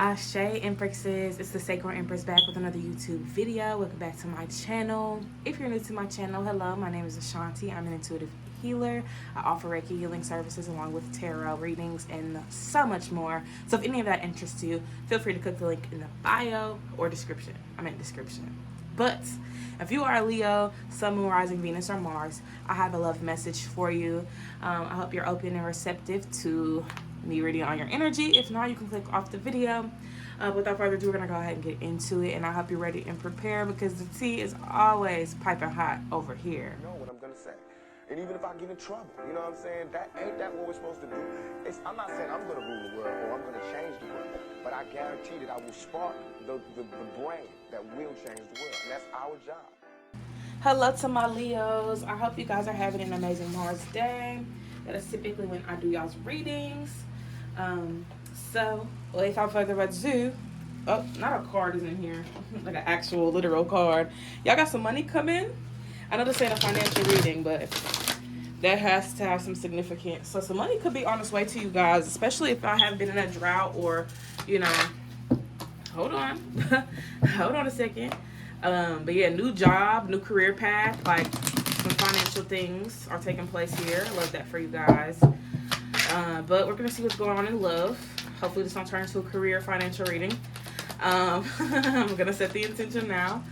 Ashe Empresses, it's the Sacred Empress back with another YouTube video. Welcome back to my channel. If you're new to my channel, hello, my name is Ashanti. I'm an intuitive healer. I offer Reiki healing services along with tarot readings and so much more. So if any of that interests you, feel free to click the link in the bio or description. Description. But if you are a Leo, Sun, Moon, Rising, Venus, or Mars, I have a love message for you. I hope you're open and receptive to me reading on your energy. If not, you can click off the video. Without further ado, we're going to go ahead and get into it. And I hope you're ready and prepared because the tea is always piping hot over here. You know what I'm going to say. And even if I get in trouble, you know what I'm saying? Ain't that what we're supposed to do? I'm not saying I'm going to rule the world or I'm going to change the world. But I guarantee that I will spark the brain that will change the world. And that's our job. Hello to my Leos. I hope you guys are having an amazing Mars day. That is typically when I do y'all's readings. So without further ado, oh, not a card is in here, like an actual literal card. Y'all got some money coming? I know this ain't a financial reading, but that has to have some significance. So some money could be on its way to you guys, especially if I have been in a drought or, you know, hold on, hold on a second. But yeah, new job, new career path, like some financial things are taking place here. I love that for you guys. But we're going to see what's going on in love. Hopefully this don't turn into a career financial reading. I'm going to set the intention now.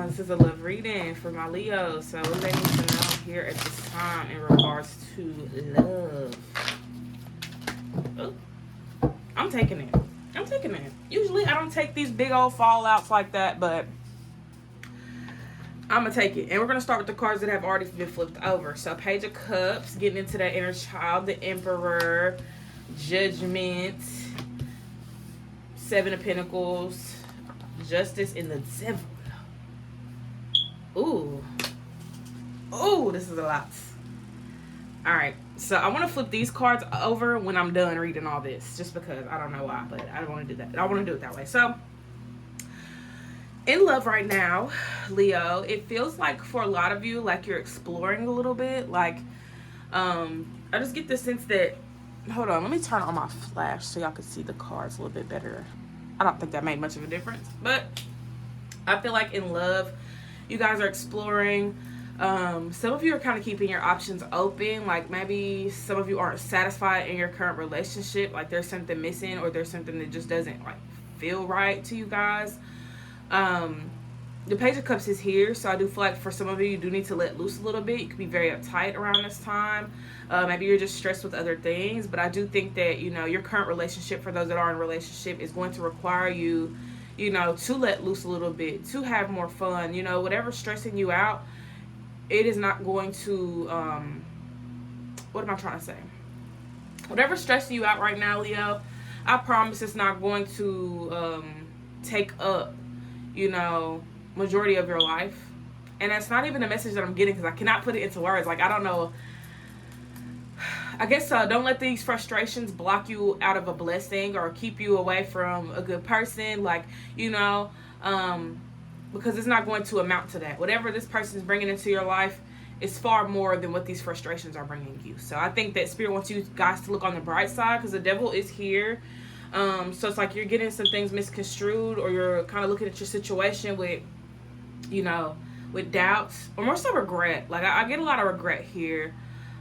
This is a love reading for my Leo. So what do they need to know here at this time in regards to love? Oh, I'm taking it. I'm taking it. Usually I don't take these big old fallouts like that, but I'm going to take it. And we're going to start with the cards that have already been flipped over. So Page of Cups, getting into that inner child, the Emperor, Judgment, Seven of Pentacles, Justice, and the Devil. Ooh. Ooh, this is a lot. All right. So I want to flip these cards over when I'm done reading all this. Just because. I don't know why, but I don't want to do that. I want to do it that way. So in love right now, Leo, it feels like for a lot of you, like you're exploring a little bit. Like, I just get the sense that, hold on, let me turn on my flash so y'all can see the cards a little bit better. I don't think that made much of a difference, but I feel like in love, you guys are exploring. Some of you are kind of keeping your options open. Like maybe some of you aren't satisfied in your current relationship. Like there's something missing or there's something that just doesn't like feel right to you guys. The Page of Cups is here, so I do feel like for some of you, you do need to let loose a little bit. You can be very uptight around this time. Maybe you're just stressed with other things, but I do think that, you know, your current relationship, for those that are in a relationship, is going to require you, you know, to let loose a little bit, to have more fun. You know, whatever's stressing you out, it is not going to, what am I trying to say? Whatever's stressing you out right now, Leo, I promise it's not going to take up, you know, majority of your life. And that's not even a message that I'm getting because I cannot put it into words. Like, I don't know. I guess don't let these frustrations block you out of a blessing or keep you away from a good person. Like, you know, because it's not going to amount to that. Whatever this person is bringing into your life is far more than what these frustrations are bringing you. So I think that Spirit wants you guys to look on the bright side because the devil is here. So it's like you're getting some things misconstrued or you're kind of looking at your situation with, you know, with doubts or more so regret. Like I get a lot of regret here.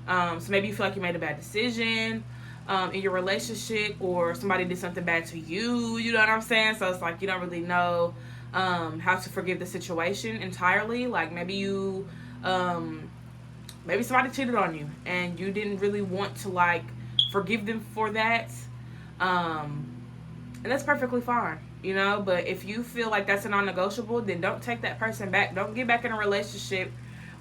So maybe you feel like you made a bad decision in your relationship or somebody did something bad to you. You know what I'm saying? So it's like you don't really know how to forgive the situation entirely. Like maybe you, maybe somebody cheated on you and you didn't really want to like forgive them for that. And that's perfectly fine, you know, but if you feel like that's a non-negotiable, then don't take that person back. Don't get back in a relationship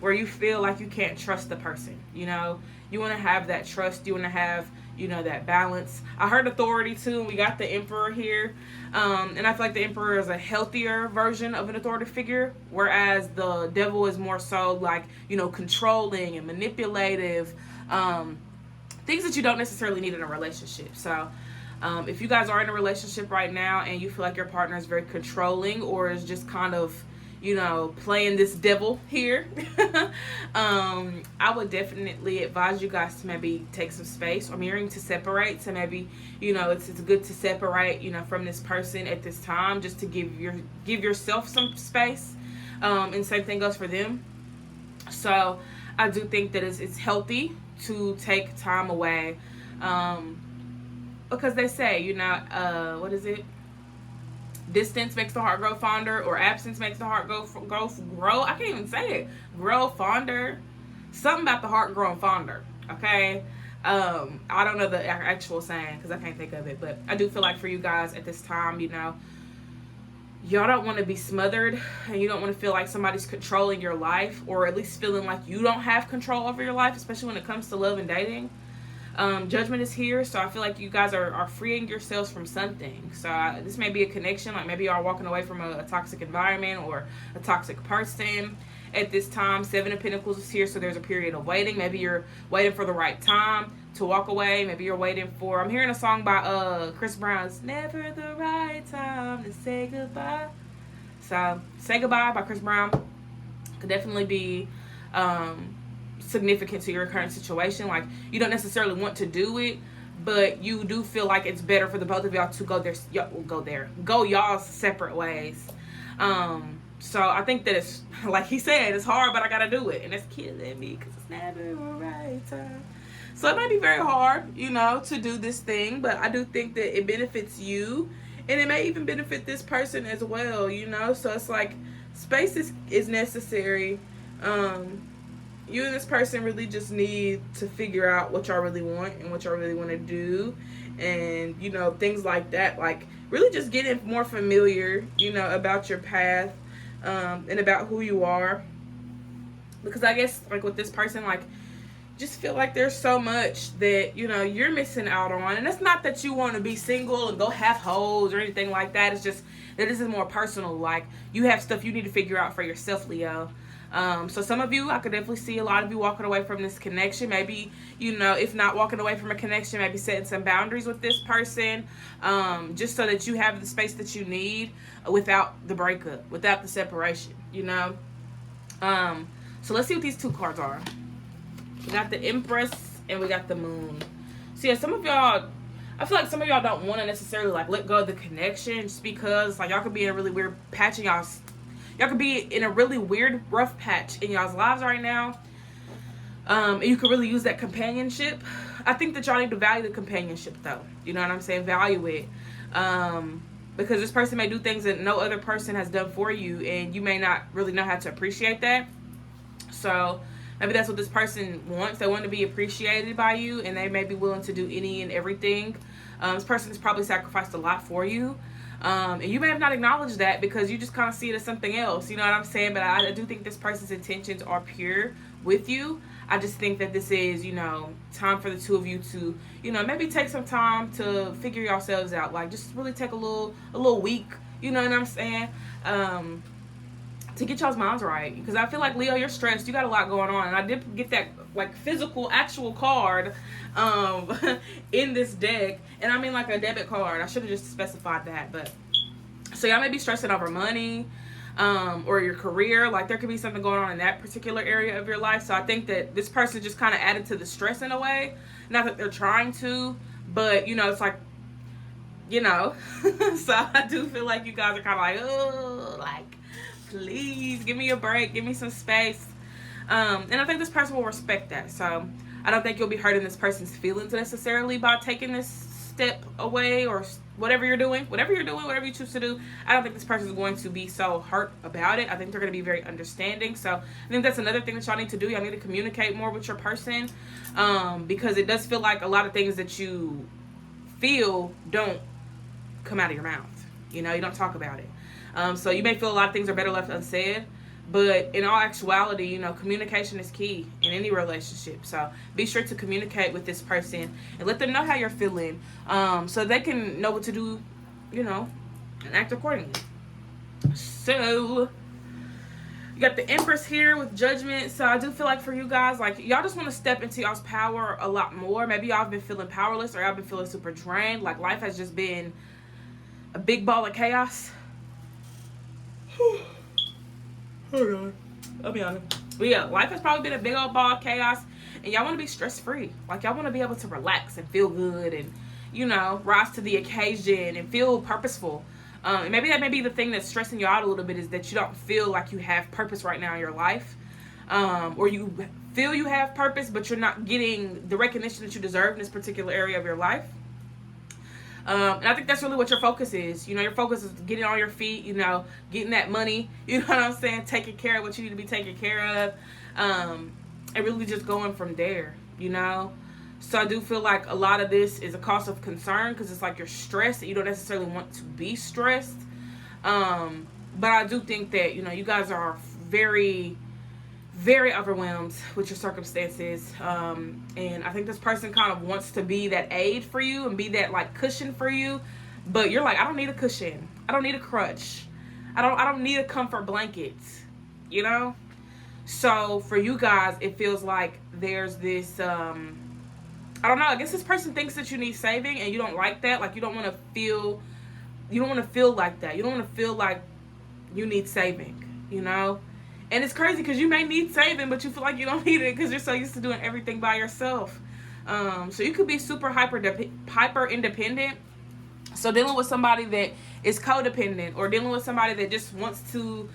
where you feel like you can't trust the person. You know, you want to have that trust. You want to have, you know, that balance. I heard authority too, and we got the Emperor here. And I feel like the Emperor is a healthier version of an authority figure, whereas the devil is more so like, you know, controlling and manipulative, things that you don't necessarily need in a relationship. So if you guys are in a relationship right now and you feel like your partner is very controlling or is just kind of, playing this devil here. I would definitely advise you guys to maybe take some space or mirroring to separate. So maybe, it's good to separate, from this person at this time, just to give yourself some space. And same thing goes for them. So I do think that it's healthy to take time away. Because they say, what is it? Distance makes the heart grow fonder, or absence makes the heart grow. I can't even say it. Grow fonder. Something about the heart growing fonder. Okay. I don't know the actual saying because I can't think of it, but I do feel like for you guys at this time, y'all don't want to be smothered, and you don't want to feel like somebody's controlling your life, or at least feeling like you don't have control over your life, especially when it comes to love and dating. Judgment is here, so I feel like you guys are freeing yourselves from something. So this may be a connection, like maybe you are walking away from a toxic environment or a toxic person at this time. 7 of Pentacles is here, so there's a period of waiting. Maybe you're waiting for the right time to walk away. Maybe you're waiting for, I'm hearing a song by Chris Brown's Never the Right Time to Say Goodbye. So Say Goodbye by Chris Brown could definitely be significant to your current situation. Like, you don't necessarily want to do it, but you do feel like it's better for the both of y'all to go y'all's separate ways. So I think that it's, like he said, it's hard, but I gotta do it, and it's killing me because it's never the right time. So it might be very hard, to do this thing, but I do think that it benefits you, and it may even benefit this person as well, So it's like, space is necessary. You and this person really just need to figure out what y'all really want and what y'all really want to do, and things like that. Like, really just getting more familiar, about your path, and about who you are. Because I guess, like, with this person, like, just feel like there's so much that you're missing out on. And it's not that you want to be single and go have hoes or anything like that. It's just that this is more personal. Like, you have stuff you need to figure out for yourself, Leo. So some of you, I could definitely see a lot of you walking away from this connection. Maybe, if not walking away from a connection, maybe setting some boundaries with this person, just so that you have the space that you need without the breakup, without the separation, So let's see what these 2 cards are. We got the Empress and we got the Moon. So yeah, some of y'all, I feel like some of y'all don't want to necessarily like let go of the connection, just because like y'all could be in a really weird patch in y'all could be in a really weird rough patch in y'all's lives right now. And you could really use that companionship. I think that y'all need to value the companionship though. You know what I'm saying? Value it. Because this person may do things that no other person has done for you, and you may not really know how to appreciate that. So maybe that's what this person wants. They want to be appreciated by you, and they may be willing to do any and everything. This person has probably sacrificed a lot for you. And you may have not acknowledged that because you just kind of see it as something else. You know what I'm saying? But I do think this person's intentions are pure with you. I just think that this is, time for the 2 of you to, maybe take some time to figure yourselves out. Like, just really take a little week, you know what I'm saying? To get y'all's minds right. Because I feel like, Leo, you're stressed. You got a lot going on. And I did get that, like, physical, actual card in this deck. And I mean, like, a debit card. I should have just specified that. But so y'all may be stressing over money, or your career. Like, there could be something going on in that particular area of your life. So I think that this person just kind of added to the stress in a way. Not that they're trying to, but, it's like, So I do feel like you guys are kind of like, oh, like, please give me a break, give me some space. And I think this person will respect that. So I don't think you'll be hurting this person's feelings necessarily by taking this step away, or whatever you choose to do. I don't think this person is going to be so hurt about it. I think they're going to be very understanding. So I think that's another thing that y'all need to do. Y'all need to communicate more with your person, because it does feel like a lot of things that you feel don't come out of your mouth. You don't talk about it. So you may feel a lot of things are better left unsaid, but in all actuality, communication is key in any relationship. So be sure to communicate with this person and let them know how you're feeling, so they can know what to do, and act accordingly. So you got the Empress here with Judgment. So I do feel like for you guys, like, y'all just want to step into y'all's power a lot more. Maybe y'all have been feeling powerless, or y'all been feeling super drained. Like, life has just been a big ball of chaos. Hold on. I'll be honest. But yeah, life has probably been a big old ball of chaos, and y'all want to be stress free. Like, y'all want to be able to relax and feel good, and rise to the occasion and feel purposeful. And maybe that may be the thing that's stressing you out a little bit, is that you don't feel like you have purpose right now in your life, or you feel you have purpose, but you're not getting the recognition that you deserve in this particular area of your life. And I think that's really what your focus is. Your focus is getting on your feet, getting that money, you know what I'm saying, taking care of what you need to be taken care of, and really just going from there, So I do feel like a lot of this is a cause of concern, because it's like you're stressed and you don't necessarily want to be stressed. But I do think that, you guys are very, very overwhelmed with your circumstances. And I think this person kind of wants to be that aid for you and be that like cushion for you. But you're like, I don't need a cushion. I don't need a crutch. I don't need a comfort blanket, So for you guys, it feels like there's this, I don't know, I guess this person thinks that you need saving, and you don't like that. Like, you don't want to feel like that. You don't want to feel like you need saving, And it's crazy because you may need saving, but you feel like you don't need it because you're so used to doing everything by yourself. So you could be super hyper independent. So dealing with somebody that is codependent, or dealing with somebody that just wants to,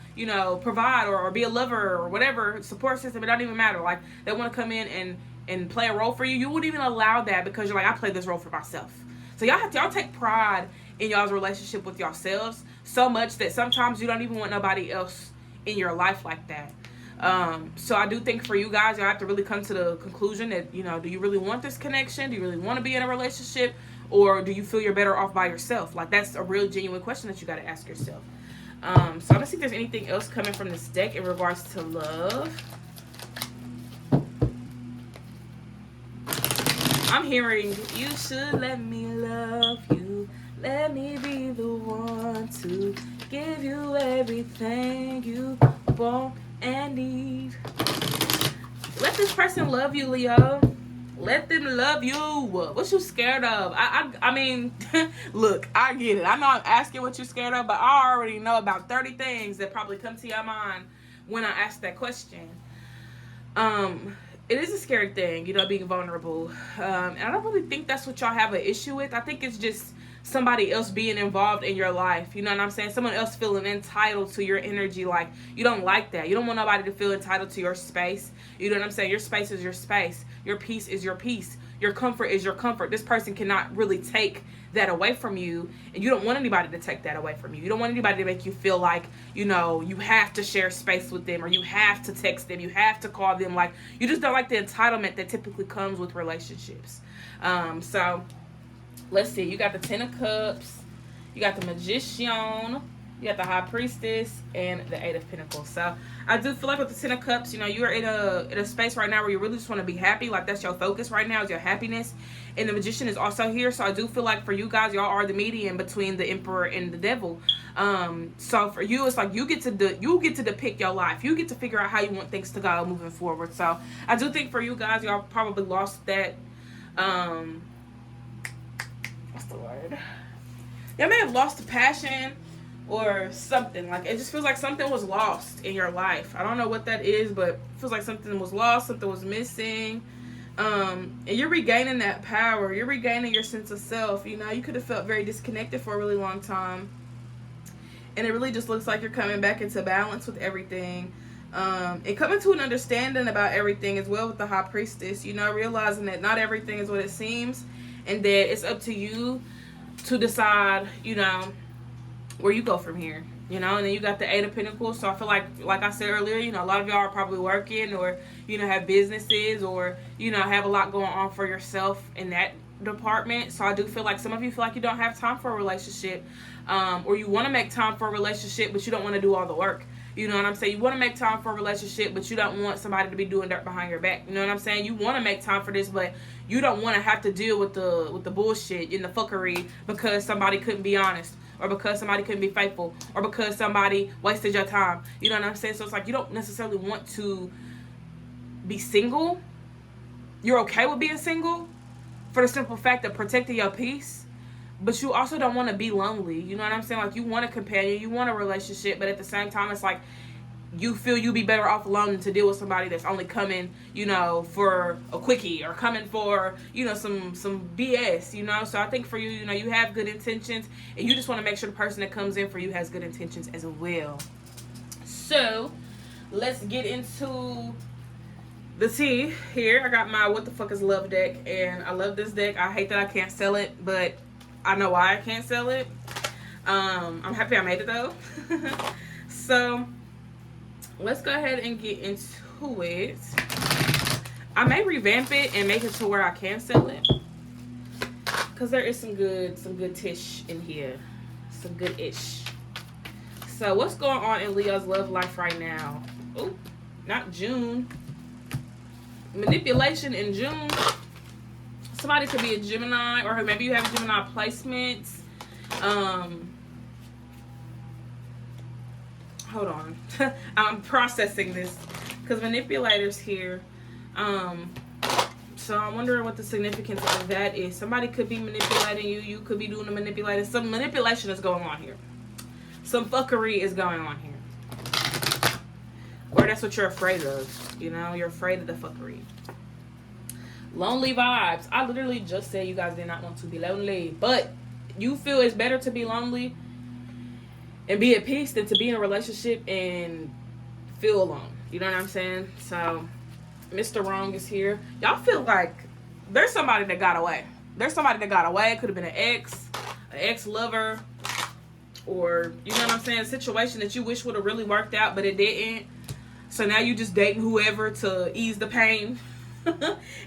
provide or be a lover or whatever, support system, it doesn't even matter. Like, they want to come in and play a role for you. You wouldn't even allow that, because you're like, I play this role for myself. So y'all take pride in y'all's relationship with yourselves so much that sometimes you don't even want nobody else in your life like that. So I do think for you guys, y'all have to really come to the conclusion that, do you really want this connection? Do you really want to be in a relationship? Or do you feel you're better off by yourself? Like, that's a real genuine question that you got to ask yourself. So I'm going to see if there's anything else coming from this deck in regards to love. I'm hearing, you should let me love you. Let me be the one to give you everything you want and need. Let this person love you, Leo. Let them love you. What you scared of? I mean, look, I get it. I know I'm asking what you're scared of, but I already know about 30 things that probably come to your mind when I ask that question. It is a scary thing, being vulnerable. And I don't really think that's what y'all have an issue with. I think it's just somebody else being involved in your life. You know what I'm saying? Someone else feeling entitled to your energy. Like, you don't like that. You don't want nobody to feel entitled to your space. You know what I'm saying? Your space is your space. Your peace is your peace. Your comfort is your comfort. This person cannot really take that away from you, and you don't want anybody to take that away from you. You don't want anybody to make you feel like, you have to share space with them, or you have to text them, you have to call them. Like, you just don't like the entitlement that typically comes with relationships. So let's see. You got the Ten of Cups, you got the Magician, you got the High Priestess, and the Eight of Pentacles. So I do feel like with the Ten of Cups, you're in a space right now where you really just want to be happy. Like, that's your focus right now, is your happiness. And the Magician is also here. So I do feel like for you guys, y'all are the median between the Emperor and the Devil. So for you, it's like you get to depict your life. You get to figure out how you want things to go moving forward. So I do think for you guys, y'all probably lost that. What's the word? Y'all may have lost the passion or something. Like, it just feels like something was lost in your life. I don't know what that is, but it feels like something was lost, something was missing. And you're regaining that power. You're regaining your sense of self. You could have felt very disconnected for a really long time. And it really just looks like you're coming back into balance with everything. And coming to an understanding about everything as well with the High Priestess. Realizing that not everything is what it seems. And that it's up to you to decide, where you go from here, and then you got the Eight of Pentacles. So I feel like I said earlier, a lot of y'all are probably working, or, have businesses, or, have a lot going on for yourself in that department. So I do feel like some of you feel like you don't have time for a relationship, or you want to make time for a relationship, but you don't want to do all the work. You know what I'm saying? You want to make time for a relationship, but you don't want somebody to be doing dirt behind your back. You know what I'm saying? You want to make time for this, but you don't want to have to deal with the bullshit and the fuckery because somebody couldn't be honest, or because somebody couldn't be faithful, or because somebody wasted your time. You know what I'm saying? So it's like you don't necessarily want to be single. You're okay with being single for the simple fact of protecting your peace, but you also don't want to be lonely. You know what I'm saying? Like, you want a companion, you want a relationship, but at the same time, it's like you feel you'd be better off alone than to deal with somebody that's only coming, you know, for a quickie or coming for, you know, some BS, you know. So I think for you, you know, you have good intentions, and you just want to make sure the person that comes in for you has good intentions as well. So let's get into the tea here. I got my What the Fuck is Love deck, and I love this deck. I hate that I can't sell it, but I know why I can't sell it. I'm happy I made it though. So let's go ahead and get into it. I may revamp it and make it to where I can sell it, because there is some good tish in here, some good ish. So what's going on in Leo's love life right now? Oh, not June. Manipulation in June. Somebody could be a Gemini, or maybe you have Gemini placements. Hold on. I'm processing this because manipulator's here. So I'm wondering what the significance of that is. Somebody could be manipulating you. You could be doing the manipulating. Some manipulation is going on here. Some fuckery is going on here. Or that's what you're afraid of. You know, you're afraid of the fuckery. Lonely vibes. I literally just said you guys did not want to be lonely. But you feel it's better to be lonely and be at peace than to be in a relationship and feel alone. You know what I'm saying? So, Mr. Wrong is here. Y'all feel like there's somebody that got away. There's somebody that got away. It could have been an ex-lover, or, you know what I'm saying, a situation that you wish would have really worked out, but it didn't. So now you just dating whoever to ease the pain. And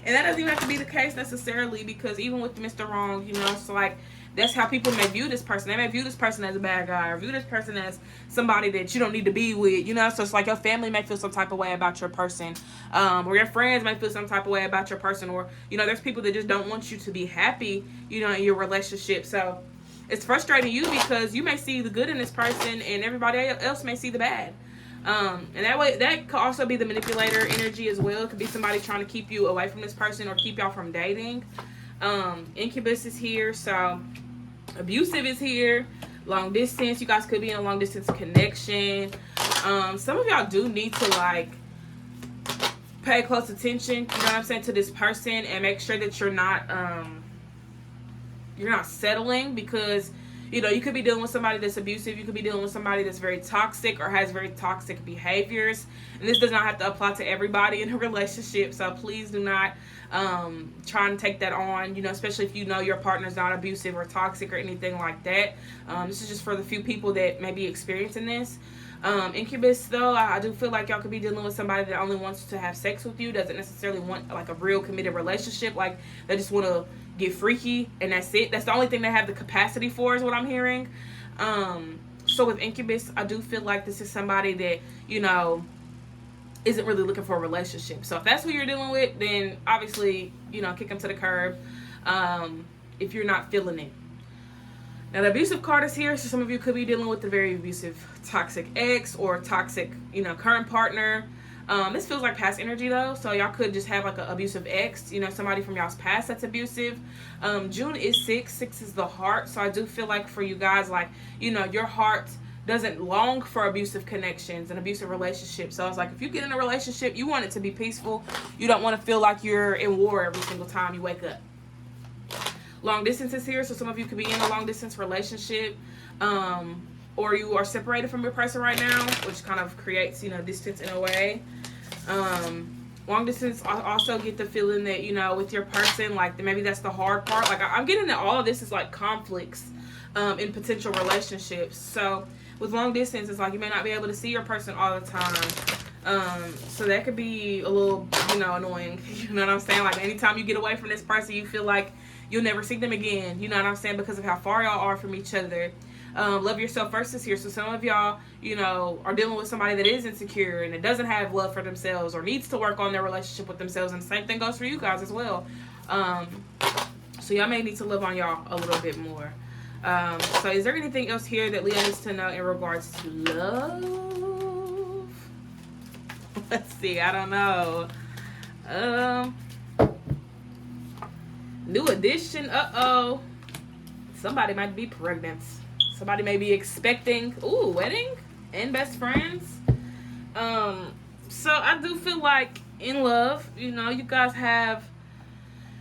that doesn't even have to be the case necessarily, because even with Mr. Wrong, you know, it's like, that's how people may view this person. They may view this person as a bad guy, or view this person as somebody that you don't need to be with, you know. So it's like your family may feel some type of way about your person, or your friends may feel some type of way about your person, or, you know, there's people that just don't want you to be happy, you know, in your relationship. So it's frustrating you because you may see the good in this person and everybody else may see the bad. And that way, that could also be the manipulator energy as well. It could be somebody trying to keep you away from this person or keep y'all from dating. Incubus is here, so abusive is here. Long distance, you guys could be in a long distance connection. Some of y'all do need to like pay close attention, you know what I'm saying, to this person, and make sure that you're not settling, because, you know, you could be dealing with somebody that's abusive. You could be dealing with somebody that's very toxic or has very toxic behaviors. And this does not have to apply to everybody in a relationship. So please do not try and take that on, you know, especially if you know your partner's not abusive or toxic or anything like that. This is just for the few people that may be experiencing this. Incubus, though, I do feel like y'all could be dealing with somebody that only wants to have sex with you, doesn't necessarily want like a real committed relationship. Like, they just want to get freaky and that's it. That's the only thing they have the capacity for, is what I'm hearing. So with Incubus, I do feel like this is somebody that, you know, isn't really looking for a relationship. So if that's who you're dealing with, then obviously, you know, kick them to the curb if you're not feeling it. Now, the abusive card is here, so some of you could be dealing with a very abusive, toxic ex or toxic, you know, current partner. This feels like past energy, though, so y'all could just have like an abusive ex, you know, somebody from y'all's past that's abusive. June is 6. 6 is the heart, so I do feel like for you guys, like, you know, your heart doesn't long for abusive connections and abusive relationships. So it's like, if you get in a relationship, you want it to be peaceful. You don't want to feel like you're in war every single time you wake up. Long distance is here, so some of you could be in a long distance relationship, or you are separated from your person right now, which kind of creates, you know, distance in a way. Long distance, I also get the feeling that, you know, with your person, like, maybe that's the hard part. Like, I'm getting that all of this is like conflicts in potential relationships. So with long distance, it's like you may not be able to see your person all the time. So that could be a little, you know, annoying. You know what I'm saying? Like, anytime you get away from this person, you feel like you'll never see them again. You know what I'm saying? Because of how far y'all are from each other. Love yourself first is here. So some of y'all, you know, are dealing with somebody that is insecure and that doesn't have love for themselves or needs to work on their relationship with themselves. And the same thing goes for you guys as well. So y'all may need to love on y'all a little bit more. So is there anything else here that Leo needs to know in regards to love? Let's see. I don't know. New edition. Uh-oh. Somebody might be pregnant. Somebody may be expecting. Ooh, wedding and best friends. So I do feel like in love, you guys have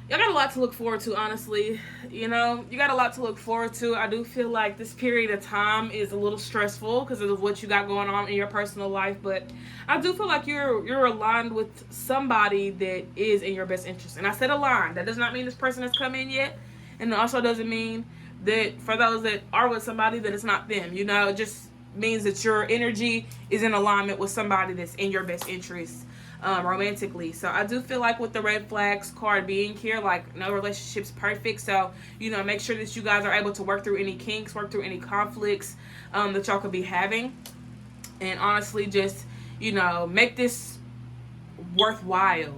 y'all got a lot to look forward to, honestly. You got a lot to look forward to. I do feel like this period of time is a little stressful because of what you got going on in your personal life, but I do feel like you're aligned with somebody that is in your best interest. And I said aligned. That does not mean this person has come in yet, and it also doesn't mean that for those that are with somebody that it's not them. It just means that your energy is in alignment with somebody that's in your best interest, romantically. So I do feel like with the red flags card being here, like no relationship's perfect. So, make sure that you guys are able to work through any kinks, work through any conflicts that y'all could be having. And honestly, just, make this worthwhile.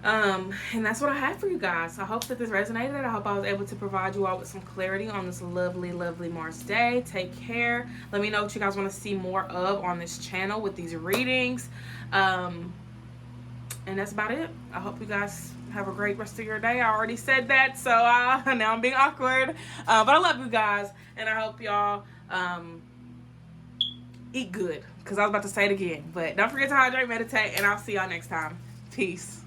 And that's what I have for you guys. I hope that this resonated. I hope I was able to provide you all with some clarity on this lovely, lovely Mars day. Take care. Let me know what you guys want to see more of on this channel with these readings. And that's about it. I hope you guys have a great rest of your day. I already said that, so now I'm being awkward. But I love you guys, and I hope y'all eat good, because I was about to say it again. But don't forget to hydrate, meditate, and I'll see y'all next time. Peace.